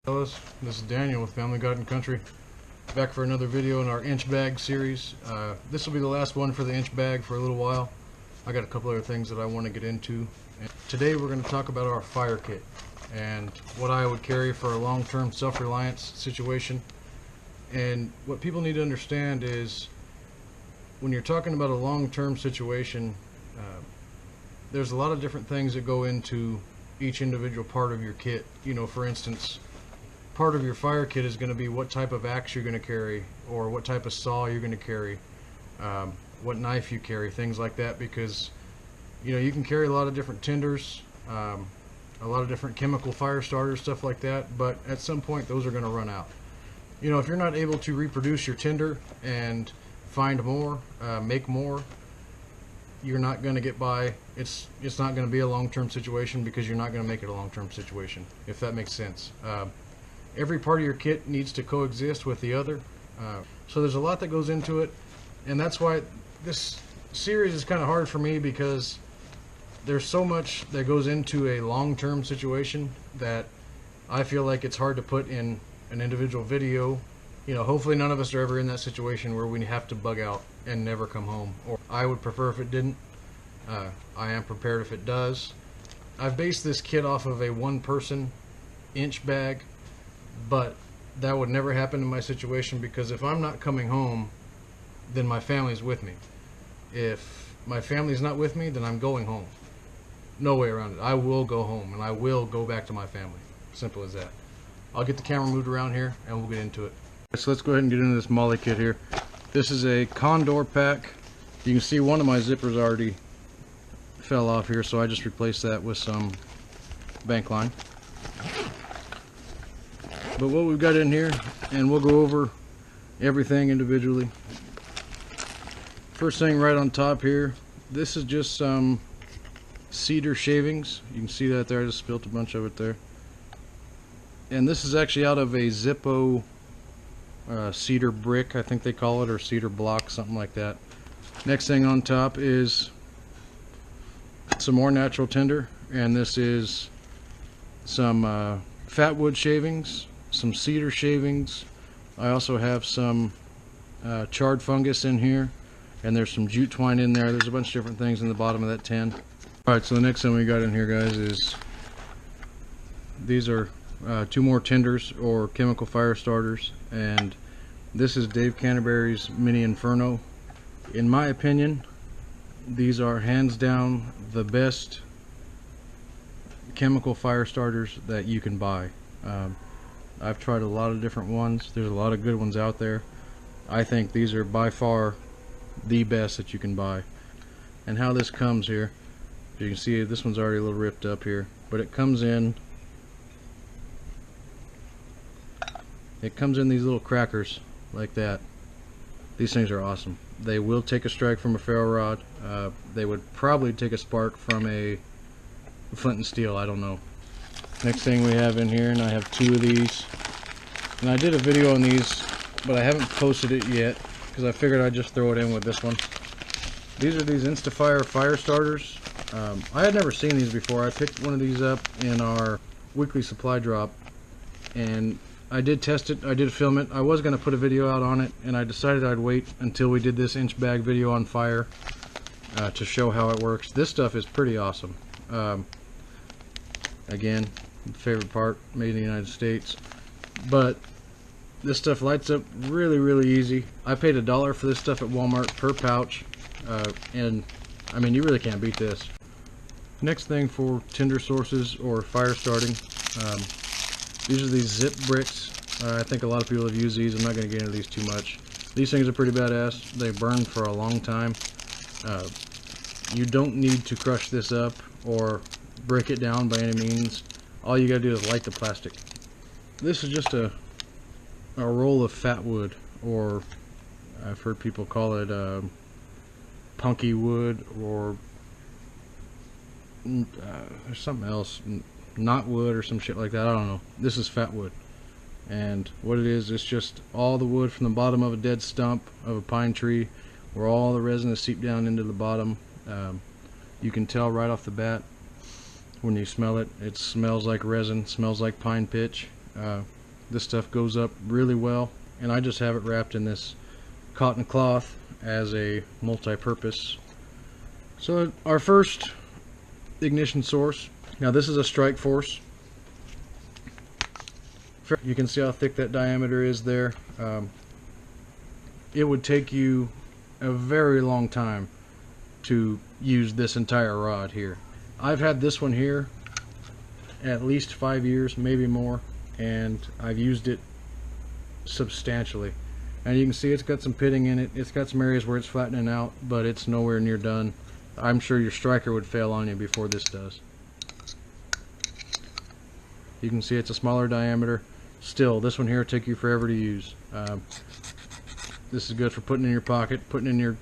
Fellas, this is Daniel with Family God&Country, back for another video in our inch bag series. This will be the last one for the inch bag for a little while. I got a couple other things that I want to get into. And today we're going to talk about our fire kit and what I would carry for a long-term self-reliance situation. And what people need to understand is when you're talking about a long-term situation, there's a lot of different things that go into each individual part of your kit. You know, for instance, part of your fire kit is going to be what type of axe you're going to carry, or what type of saw you're going to carry, what knife you carry, things like that, because you know you can carry a lot of different tinders, a lot of different chemical fire starters, stuff like that, but at some point those are going to run out. You know, if you're not able to reproduce your tinder and find more, make more, you're not going to get by. It's not going to be a long-term situation, because you're not going to make it a long-term situation, if that makes sense. Every part of your kit needs to coexist with the other, so there's a lot that goes into it, and that's why this series is kind of hard for me, because there's so much that goes into a long-term situation that I feel like it's hard to put in an individual video. You know, hopefully none of us are ever in that situation where we have to bug out and never come home, or I would prefer if it didn't. I am prepared if it does. I've based this kit off of a one-person inch bag, but that would never happen in my situation, because if I'm not coming home, then my family's with me. If my family's not with me, then I'm going home. No way around it. I will go home, and I will go back to my family. Simple as that. I'll get the camera moved around here and we'll get into it. So let's go ahead and get into this Molly kit here. This is a condor pack. You can see one of my zippers already fell off here, so I just replaced that with some bank line. But what we've got in here, and we'll go over everything individually. First thing right on top here, this is just some cedar shavings. You can see that there, I just spilt a bunch of it there. And this is actually out of a Zippo cedar brick, I think they call it, or cedar block, something like that. Next thing on top is some more natural tinder, and this is some fat wood shavings, some cedar shavings. I also have some charred fungus in here, and there's some jute twine in there. There's a bunch of different things in the bottom of that tin. Alright, so the next thing we got in here, guys, is these are two more tinders, or chemical fire starters, and this is Dave Canterbury's Mini Inferno. In my opinion, these are hands down the best chemical fire starters that you can buy. I've tried a lot of different ones. There's a lot of good ones out there. I think these are by far the best that you can buy. And how this comes here, you can see this one's already a little ripped up here, but it comes in these little crackers like that. These things are awesome. They will take a strike from a ferro rod. They would probably take a spark from a flint and steel, I don't know. Next thing we have in here, and I have two of these, and I did a video on these, but I haven't posted it yet because I figured I'd just throw it in with this one. These are these Instafire fire starters. I had never seen these before. I picked one of these up in our weekly supply drop, and I did test it, I did film it. I was going to put a video out on it, and I decided I'd wait until we did this inch bag video on fire to show how it works. This stuff is pretty awesome. Again, favorite part, made in the United States. But this stuff lights up really, really easy. I paid $1 for this stuff at Walmart per pouch, and I mean, you really can't beat this. Next thing for tinder sources or fire starting, these are these zip bricks. I think a lot of people have used these. I'm not going to get into these too much. These things are pretty badass. They burn for a long time. You don't need to crush this up or break it down by any means. All you got to do is light the plastic. This is just a roll of fat wood, or I've heard people call it punky wood, or there's something else, knot wood or some shit like that. I don't know. This is fat wood, and what it is, it's just all the wood from the bottom of a dead stump of a pine tree, where all the resin is seeped down into the bottom. You can tell right off the bat when you smell it. It smells like resin, smells like pine pitch, This stuff goes up really well, and I just have it wrapped in this cotton cloth as a multi-purpose. So our first ignition source, now this is a strike force. You can see how thick that diameter is there. It would take you a very long time to use this entire rod here. I've had this one here at least 5 years, maybe more, and I've used it substantially. And you can see it's got some pitting in it. It's got some areas where it's flattening out, but it's nowhere near done. I'm sure your striker would fail on you before this does. You can see it's a smaller diameter. Still, this one here will take you forever to use. This is good for putting in your pocket, putting in your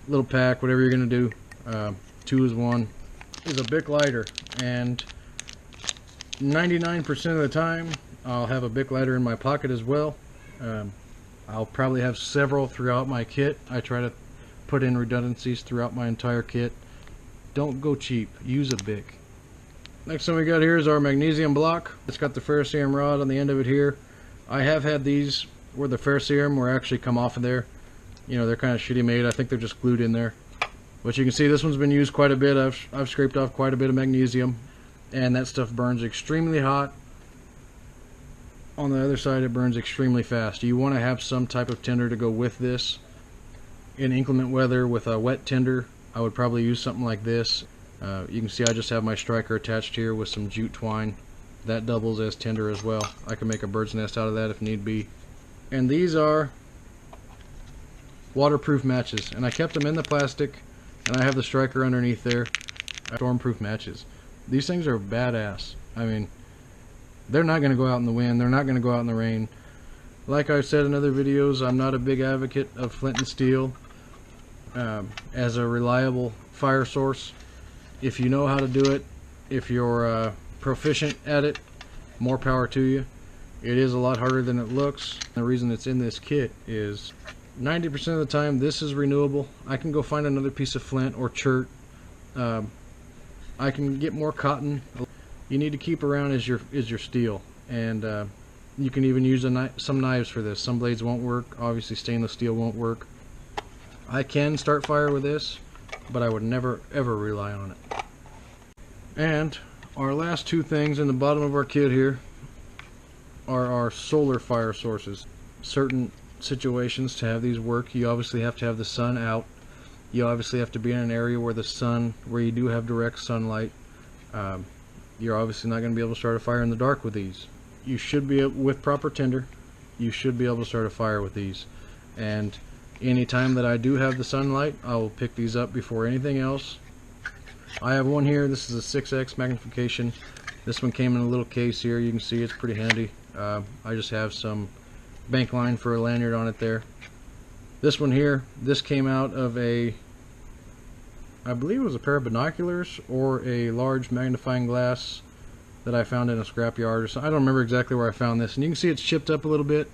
little pack, whatever you're going to do. 2 is 1. Is a Bic lighter, and 99% of the time I'll have a Bic lighter in my pocket as well. I'll probably have several throughout my kit. I try to put in redundancies throughout my entire kit. Don't go cheap. Use a Bic. Next thing we got here is our magnesium block. It's got the ferrocerium rod on the end of it here. I have had these where the ferrocerium will actually come off of there. You know, they're kind of shitty made. I think they're just glued in there. But you can see this one's been used quite a bit. I've scraped off quite a bit of magnesium, and that stuff burns extremely hot. On the other side, it burns extremely fast. You want to have some type of tinder to go with this. In inclement weather with a wet tinder, I would probably use something like this. You can see I just have my striker attached here with some jute twine. That doubles as tinder as well. I can make a bird's nest out of that if need be. And these are waterproof matches, and I kept them in the plastic, and I have the striker underneath there. Stormproof matches. These things are badass. I mean, they're not going to go out in the wind. They're not going to go out in the rain. Like I said in other videos, I'm not a big advocate of flint and steel as a reliable fire source. If you know how to do it, if you're proficient at it, more power to you. It is a lot harder than it looks. The reason it's in this kit is 90% of the time this is renewable. I can go find another piece of flint or chert. I can get more cotton. You need to keep around is your steel, and you can even use some knives for this. Some blades won't work. Obviously stainless steel won't work. I can start fire with this, but I would never ever rely on it. And our last two things in the bottom of our kit here are our solar fire sources. Certain situations to have these work, you obviously have to have the sun out. You obviously have to be in an area where you do have direct sunlight. You're obviously not going to be able to start a fire in the dark with these. You should be, with proper tinder, you should be able to start a fire with these. And anytime that I do have the sunlight, I will pick these up before anything else. I have one here. This is a 6x magnification. This one came in a little case here. You can see it's pretty handy. I just have some bank line for a lanyard on it there. This one here, this came out of I believe it was a pair of binoculars or a large magnifying glass that I found in a scrapyard or something. I don't remember exactly where I found this. And you can see it's chipped up a little bit.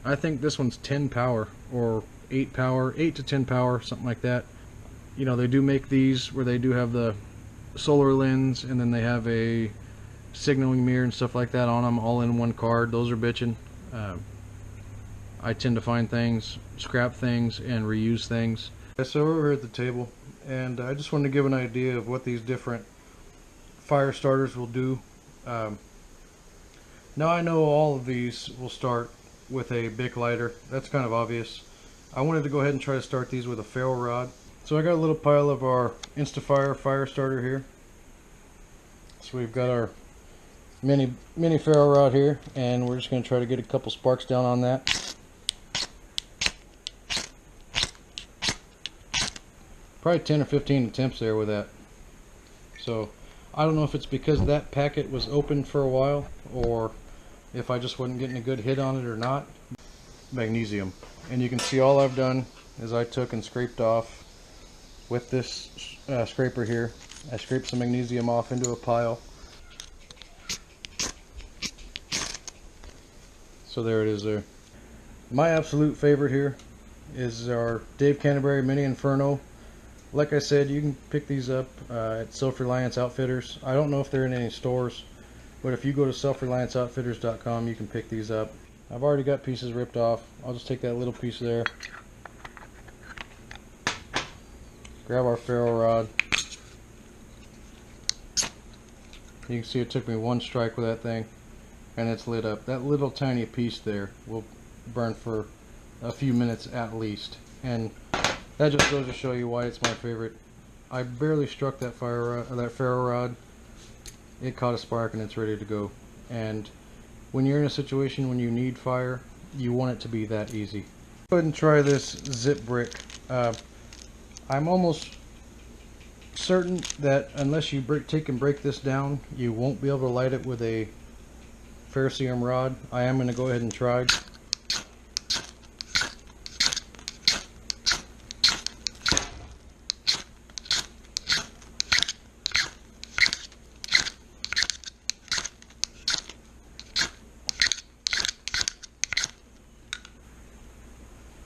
I think this one's 10 power or 8 power, 8 to 10 power, something like that. You know, they do make these where they do have the solar lens, and then they have a signaling mirror and stuff like that on them, all in one card. Those are bitchin'. I tend to find things, scrap things, and reuse things. So we're over here at the table, and I just wanted to give an idea of what these different fire starters will do. Now I know all of these will start with a Bic lighter. That's kind of obvious. I wanted to go ahead and try to start these with a ferro rod. So I got a little pile of our Insta-Fire fire starter here. So we've got our mini ferro rod here, and we're just going to try to get a couple sparks down on that. Probably 10 or 15 attempts there with that. So I don't know if it's because that packet was open for a while, or if I just wasn't getting a good hit on it or not. Magnesium. And you can see all I've done is I took and scraped off with this scraper here. I scraped some magnesium off into a pile. So there it is there. My absolute favorite here is our Dave Canterbury Mini Inferno. Like I said, you can pick these up at Self-Reliance Outfitters. I don't know if they're in any stores. But if you go to selfrelianceoutfitters.com, you can pick these up. I've already got pieces ripped off. I'll just take that little piece there. Grab our ferro rod. You can see it took me one strike with that thing and it's lit up. That little tiny piece there will burn for a few minutes at least, and that just goes to show you why it's my favorite. I barely struck that ferro rod. It caught a spark and it's ready to go. And when you're in a situation when you need fire, you want it to be that easy. Go ahead and try this zip brick. I'm almost certain that unless you take and break this down, you won't be able to light it with a ferrocerium rod. I am going to go ahead and try.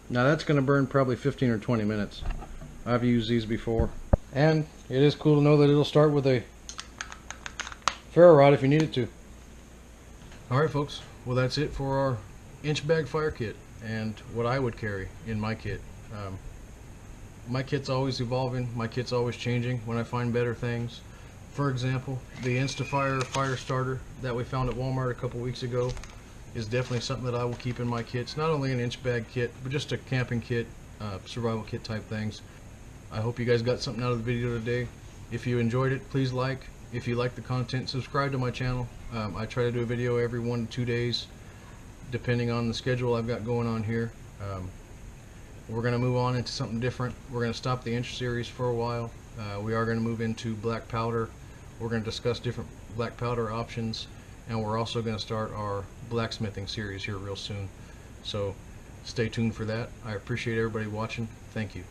Now that's going to burn probably 15 or 20 minutes. I've used these before. And it is cool to know that it'll start with a ferro rod if you need it to. Alright folks, well that's it for our inch bag fire kit and what I would carry in my kit. My kit's always evolving, my kit's always changing when I find better things. For example, the Instafire fire starter that we found at Walmart a couple weeks ago is definitely something that I will keep in my kits. Not only an inch bag kit, but just a camping kit, survival kit type things. I hope you guys got something out of the video today. If you enjoyed it, please like. If you like the content, subscribe to my channel. I try to do a video every 1 to 2 days, depending on the schedule I've got going on here. We're going to move on into something different. We're going to stop the inch series for a while. We are going to move into black powder. We're going to discuss different black powder options, and we're also going to start our blacksmithing series here real soon. So stay tuned for that. I appreciate everybody watching. Thank you.